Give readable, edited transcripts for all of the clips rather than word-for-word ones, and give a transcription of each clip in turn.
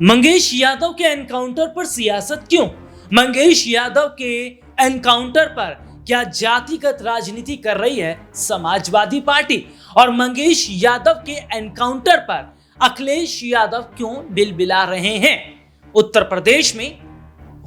मंगेश यादव के एनकाउंटर पर सियासत क्यों? मंगेश यादव के एनकाउंटर पर क्या जातिगत राजनीति कर रही है समाजवादी पार्टी? और मंगेश यादव के एनकाउंटर पर अखिलेश यादव क्यों बिलबिला रहे हैं? उत्तर प्रदेश में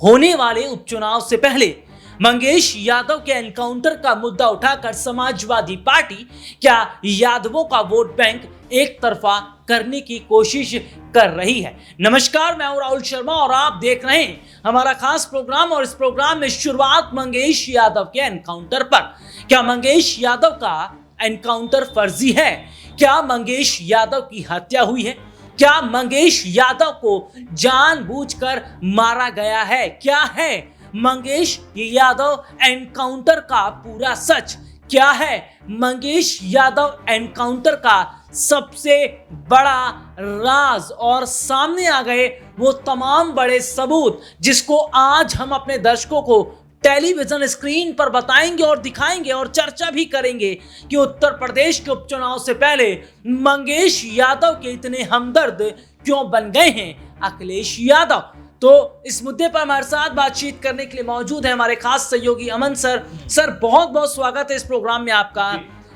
होने वाले उपचुनाव से पहले मंगेश यादव के एनकाउंटर का मुद्दा उठाकर समाजवादी पार्टी क्या यादवों का वोट बैंक एक तरफा करने की कोशिश कर रही है? नमस्कार, मैं हूं राहुल शर्मा और आप देख रहे हैं हमारा खास प्रोग्राम। और इस प्रोग्राम में शुरुआत मंगेश यादव के एनकाउंटर पर। क्या मंगेश यादव का एनकाउंटर फर्जी है? क्या मंगेश यादव की हत्या हुई है? क्या मंगेश यादव को जानबूझकर मारा गया है? क्या है मंगेश यादव एनकाउंटर का पूरा सच? क्या है मंगेश यादव एनकाउंटर का सबसे बड़ा राज? और सामने आ गए वो तमाम बड़े सबूत जिसको आज हम अपने दर्शकों को टेलीविजन स्क्रीन पर बताएंगे और दिखाएंगे और चर्चा भी करेंगे कि उत्तर प्रदेश के उपचुनाव से पहले मंगेश यादव के इतने हमदर्द क्यों बन गए हैं अखिलेश यादव। तो इस मुद्दे पर हमारे साथ बातचीत करने के लिए मौजूद है हमारे खास सहयोगी अमन सर। सर, बहुत बहुत स्वागत है इस प्रोग्राम में आपका।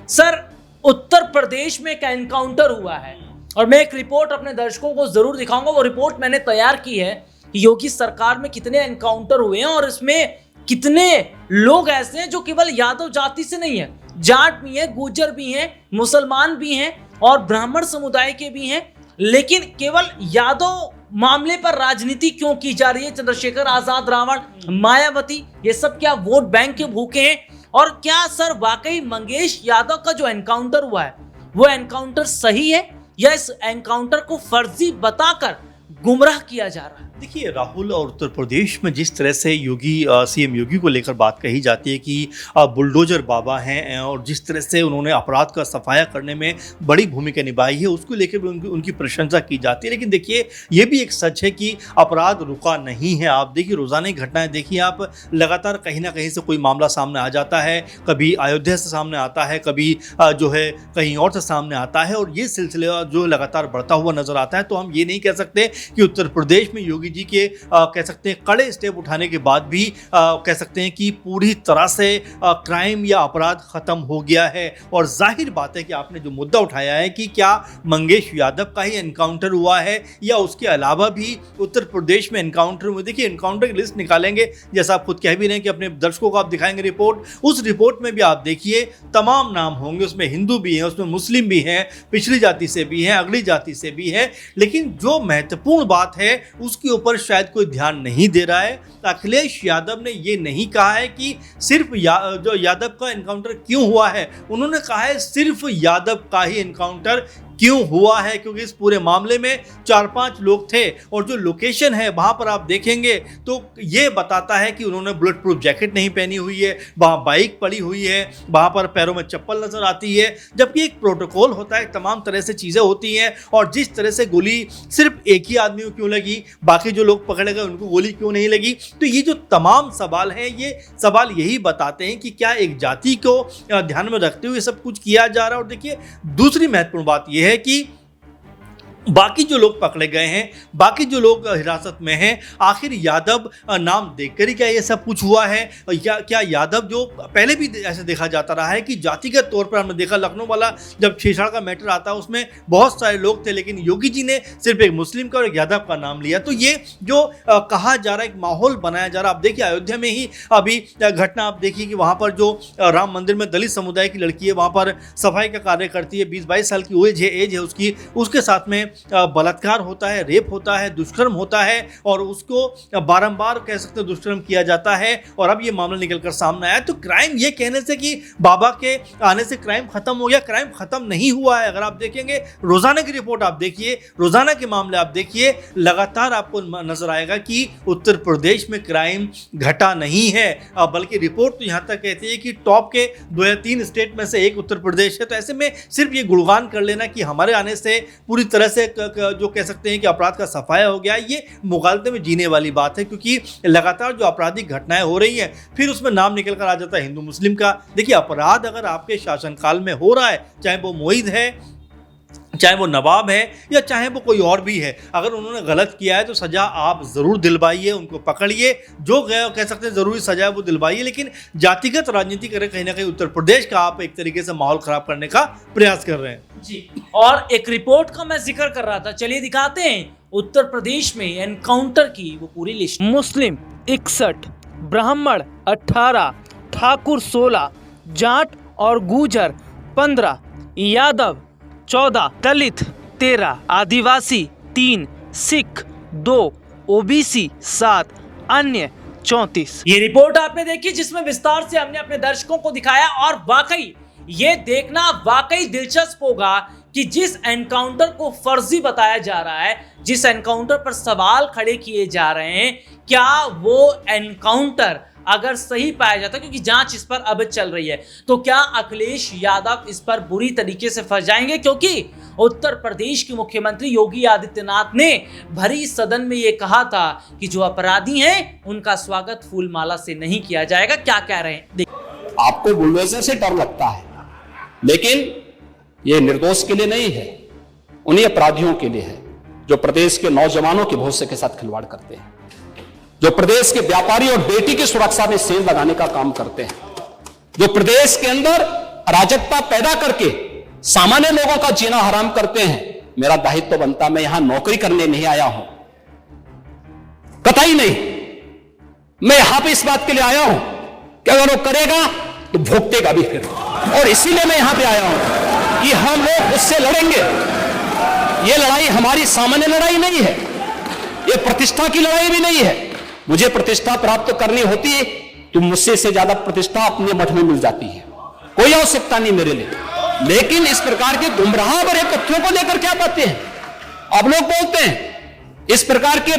सर, उत्तर प्रदेश में एक एनकाउंटर हुआ है और मैं एक रिपोर्ट अपने दर्शकों को जरूर दिखाऊंगा। वो रिपोर्ट मैंने तैयार की है कि योगी सरकार में कितने एनकाउंटर हुए हैं और इसमें कितने लोग ऐसे हैं जो केवल यादव जाति से नहीं है, जाट भी हैं, गुर्जर भी हैं, मुसलमान भी हैं और ब्राह्मण समुदाय के भी हैं। लेकिन केवल यादव मामले पर राजनीति क्यों की जा रही है? चंद्रशेखर आजाद, रावण, मायावती, ये सब क्या वोट बैंक के भूखे हैं? और क्या सर वाकई मंगेश यादव का जो एनकाउंटर हुआ है वो एनकाउंटर सही है या इस एनकाउंटर को फर्जी बताकर गुमराह किया जा रहा है? देखिए राहुल, और उत्तर प्रदेश में जिस तरह से योगी सीएम योगी को लेकर बात कही जाती है कि बुलडोजर बाबा हैं और जिस तरह से उन्होंने अपराध का सफाया करने में बड़ी भूमिका निभाई है उसको लेकर भी उनकी प्रशंसा की जाती है। लेकिन देखिए, ये भी एक सच है कि अपराध रुका नहीं है। आप देखिए रोज़ाना की घटनाएं देखिए आप, लगातार कहीं ना कहीं से कोई मामला सामने आ जाता है। कभी अयोध्या से सामने आता है, कभी जो है कहीं और से सामने आता है और ये सिलसिला जो लगातार बढ़ता हुआ नजर आता है। तो हम ये नहीं कह सकते कि उत्तर प्रदेश में योगी जी के कह सकते हैं कड़े स्टेप उठाने के बाद भी कह सकते हैं कि पूरी तरह से क्राइम या अपराध खत्म हो गया है। और जाहिर बात है कि आपने जो मुद्दा उठाया है कि क्या मंगेश यादव का ही एनकाउंटर हुआ है या उसके अलावा भी उत्तर प्रदेश में एनकाउंटर हुए। देखिए, एनकाउंटर की लिस्ट निकालेंगे, जैसा आप खुद कह भी रहे हैं कि अपने दर्शकों को आप दिखाएंगे रिपोर्ट, उस रिपोर्ट में भी आप देखिए तमाम नाम होंगे। उसमें हिंदू भी हैं, उसमें मुस्लिम भी हैं, पिछड़ी जाति से भी हैं, अगली जाति से भी हैं। लेकिन जो महत्वपूर्ण बात है उसके ऊपर शायद कोई ध्यान नहीं दे रहा है। अखिलेश यादव ने यह नहीं कहा है कि सिर्फ जो यादव का एनकाउंटर क्यों हुआ है, उन्होंने कहा है सिर्फ यादव का ही एनकाउंटर क्यों हुआ है, क्योंकि इस पूरे मामले में 4-5 लोग थे और जो लोकेशन है वहां पर आप देखेंगे तो ये बताता है कि उन्होंने बुलेट प्रूफ जैकेट नहीं पहनी हुई है, वहां बाइक पड़ी हुई है, वहां पर पैरों में चप्पल नजर आती है। जबकि एक प्रोटोकॉल होता है, तमाम तरह से चीजें होती हैं। और जिस तरह से गोली सिर्फ एक ही आदमी को क्यों लगी, बाकी जो लोग पकड़े गए उनको गोली क्यों नहीं लगी, तो ये जो तमाम सवाल हैं ये सवाल यही बताते हैं कि क्या एक जाति को ध्यान में रखते हुए सब कुछ किया जा रहा है। और देखिए, दूसरी महत्वपूर्ण बात यह है कि बाकी जो लोग पकड़े गए हैं, बाकी जो लोग हिरासत में हैं, आखिर यादव नाम देखकर ही क्या ये सब कुछ हुआ है? क्या यादव, जो पहले भी ऐसे देखा जाता रहा है कि जातिगत तौर पर हमने देखा, लखनऊ वाला जब छेड़छाड़ का मैटर आता है उसमें बहुत सारे लोग थे, लेकिन योगी जी ने सिर्फ एक मुस्लिम का और एक यादव का नाम लिया। तो ये जो कहा जा रहा है, एक माहौल बनाया जा रहा है। आप देखिए अयोध्या में ही अभी घटना आप देखिए कि वहाँ पर जो राम मंदिर में दलित समुदाय की लड़की है, वहाँ पर सफाई का कार्य करती है, 20-22 साल की एज है उसकी, उसके साथ में बलात्कार होता है, रेप होता है, दुष्कर्म होता है और उसको बारंबार कह सकते हैं दुष्कर्म किया जाता है। और अब ये मामला निकलकर सामने आया। तो क्राइम ये कहने से कि बाबा के आने से क्राइम खत्म हो गया, क्राइम खत्म नहीं हुआ है। अगर आप देखेंगे रोजाना की रिपोर्ट आप देखिए, रोजाना के मामले आप देखिए, लगातार आपको नजर आएगा कि उत्तर प्रदेश में क्राइम घटा नहीं है, बल्कि रिपोर्ट तो यहां तक कहती है कि टॉप के 2 या 3 स्टेट में से एक उत्तर प्रदेश है। तो ऐसे में सिर्फ ये गुणगान कर लेना कि हमारे आने से पूरी तरह से जो कह सकते हैं कि अपराध का सफाया हो गया, ये मुगालते में जीने वाली बात है। क्योंकि लगातार जो आपराधिक घटनाएं हो रही हैं, फिर उसमें नाम निकल कर आ जाता है हिंदू मुस्लिम का। देखिए, अपराध अगर आपके शासनकाल में हो रहा है, चाहे वो मोईद है, चाहे वो नवाब है या चाहे वो कोई और भी है, अगर उन्होंने गलत किया है तो सज़ा आप ज़रूर दिलवाइए, उनको पकड़िए, जो कह सकते हैं ज़रूरी सज़ा है वो दिलवाइए, लेकिन जातिगत राजनीति करें कहीं ना कहीं उत्तर प्रदेश का आप एक तरीके से माहौल ख़राब करने का प्रयास कर रहे हैं। जी, और एक रिपोर्ट का मैं जिक्र कर रहा था, चलिए दिखाते हैं उत्तर प्रदेश में एनकाउंटर की वो पूरी लिस्ट। मुस्लिम 61, ब्राह्मण 18, ठाकुर 16, जाट और गुर्जर 15, यादव 14, दलित 13, आदिवासी 3, सिख 2, ओबीसी 7, अन्य 34। ये रिपोर्ट आपने देखी जिसमें विस्तार से हमने अपने दर्शकों को दिखाया, और वाकई ये देखना वाकई दिलचस्प होगा कि जिस एनकाउंटर को फर्जी बताया जा रहा है, जिस एनकाउंटर पर सवाल खड़े किए जा रहे हैं, क्या वो एनकाउंटर अगर सही पाया जाता, क्योंकि जांच इस पर अब चल रही है, तो क्या अखिलेश यादव इस पर बुरी तरीके से फंस जाएंगे? क्योंकि उत्तर प्रदेश के मुख्यमंत्री योगी आदित्यनाथ ने भरी सदन में ये कहा था कि जो अपराधी हैं उनका स्वागत फूलमाला से नहीं किया जाएगा। क्या कह रहे हैं? आपको बुलडोजर से डर लगता है, लेकिन ये निर्दोष के लिए नहीं है, उन्हीं अपराधियों के लिए है जो प्रदेश के नौजवानों के भविष्य के साथ खिलवाड़ करते हैं, जो प्रदेश के व्यापारी और बेटी की सुरक्षा में सेंध लगाने का काम करते हैं, जो प्रदेश के अंदर अराजकता पैदा करके सामान्य लोगों का जीना हराम करते हैं। मेरा दायित्व बनता, मैं यहां नौकरी करने नहीं आया हूं, कतई नहीं। मैं यहां पे इस बात के लिए आया हूं कि अगर वो करेगा तो भुगतेगा भी फिर, और इसीलिए मैं यहां पे आया हूं कि हम लोग उससे लड़ेंगे। ये लड़ाई हमारी सामान्य लड़ाई नहीं है, ये प्रतिष्ठा की लड़ाई भी नहीं है। मुझे प्रतिष्ठा प्राप्त करनी होती है तो मुझसे से ज्यादा प्रतिष्ठा अपने मठ में मिल जाती है, कोई आवश्यकता नहीं मेरे लिए। लेकिन इस प्रकार के गुमराह भरे तथ्यों को लेकर क्या बातें हैं आप लोग बोलते हैं, इस प्रकार के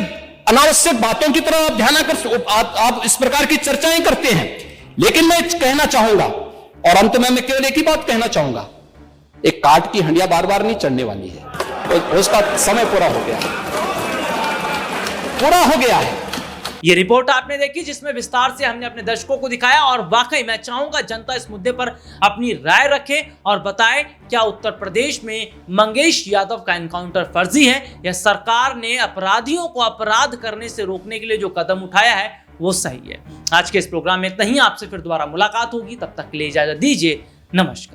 अनावश्यक बातों की तरफ ध्यान आकर आप इस प्रकार की चर्चाएं करते हैं। लेकिन मैं कहना चाहूंगा, और अंत में मैं केवल एक ही बात कहना चाहूंगा, एक काट की हंडिया बार बार नहीं चढ़ने वाली है, तो उसका समय पूरा हो गया है, पूरा हो गया है। ये रिपोर्ट आपने देखी जिसमें विस्तार से हमने अपने दर्शकों को दिखाया, और वाकई मैं चाहूंगा जनता इस मुद्दे पर अपनी राय रखे और बताए क्या उत्तर प्रदेश में मंगेश यादव का एनकाउंटर फर्जी है या सरकार ने अपराधियों को अपराध करने से रोकने के लिए जो कदम उठाया है वो सही है। आज के इस प्रोग्राम में इतना ही, आपसे फिर दोबारा मुलाकात होगी, तब तक के लिए इजाजत दीजिए, नमस्कार।